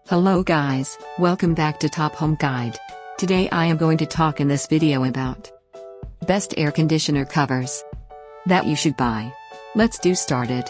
Hello guys, welcome back to Top Home Guide. Today I am going to talk in this video about best air conditioner covers that you should buy. Let's do started.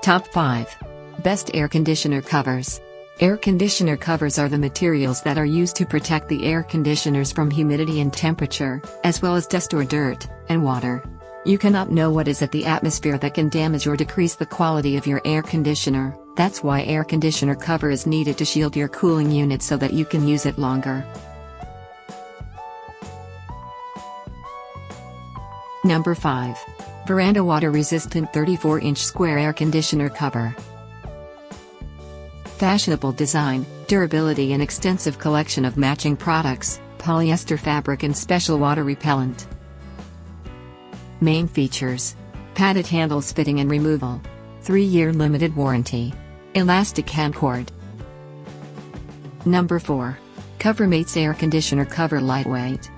Top 5 Best Air Conditioner Covers. Air conditioner covers are the materials that are used to protect the air conditioners from humidity and temperature, as well as dust or dirt, and water. You cannot know what is at the atmosphere that can damage or decrease the quality of your air conditioner. That's why air conditioner cover is needed to shield your cooling unit so that you can use it longer. Number 5. Veranda Water Resistant 34-inch Square Air Conditioner Cover. Fashionable design, durability and extensive collection of matching products, polyester fabric and special water repellent. Main features: padded handles fitting and removal, 3-year limited warranty, elastic hand cord. Number 4. CoverMates Air Conditioner Cover Lightweight.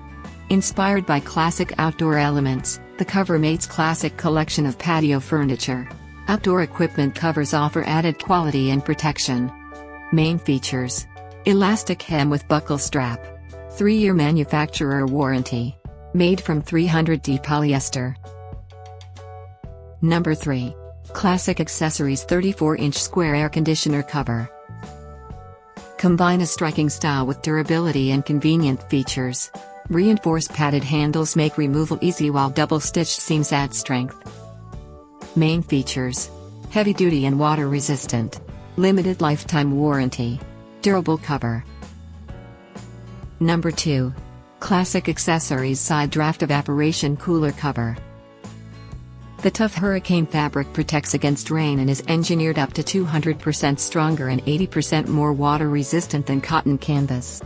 Inspired by classic outdoor elements, the CoverMates Classic collection of patio furniture, outdoor equipment covers offer added quality and protection. Main features: elastic hem with buckle strap, 3-year manufacturer warranty, made from 300D polyester. Number 3. Classic Accessories 34-inch Square Air Conditioner Cover. Combine a striking style with durability and convenient features. Reinforced padded handles make removal easy while double-stitched seams add strength. Main features: heavy-duty and water-resistant, limited lifetime warranty, durable cover. Number 2. Classic Accessories Side Draft Evaporation Cooler Cover. The tough hurricane fabric protects against rain and is engineered up to 200% stronger and 80% more water-resistant than cotton canvas.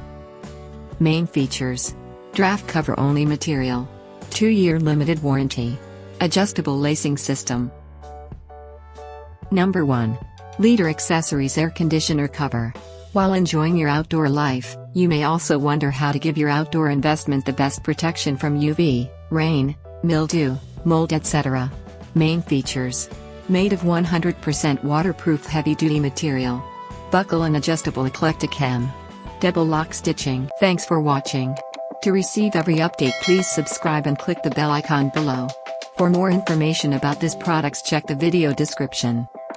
Main features: draft cover only material, 2-year limited warranty, adjustable lacing system. Number 1. Leader Accessories Air Conditioner Cover. While enjoying your outdoor life, you may also wonder how to give your outdoor investment the best protection from UV, rain, mildew, mold, etc. Main features: made of 100% waterproof heavy-duty material, buckle and adjustable eclectic hem, double lock stitching. Thanks for watching. To receive every update, please subscribe and click the bell icon below. For more information about this products, check the video description.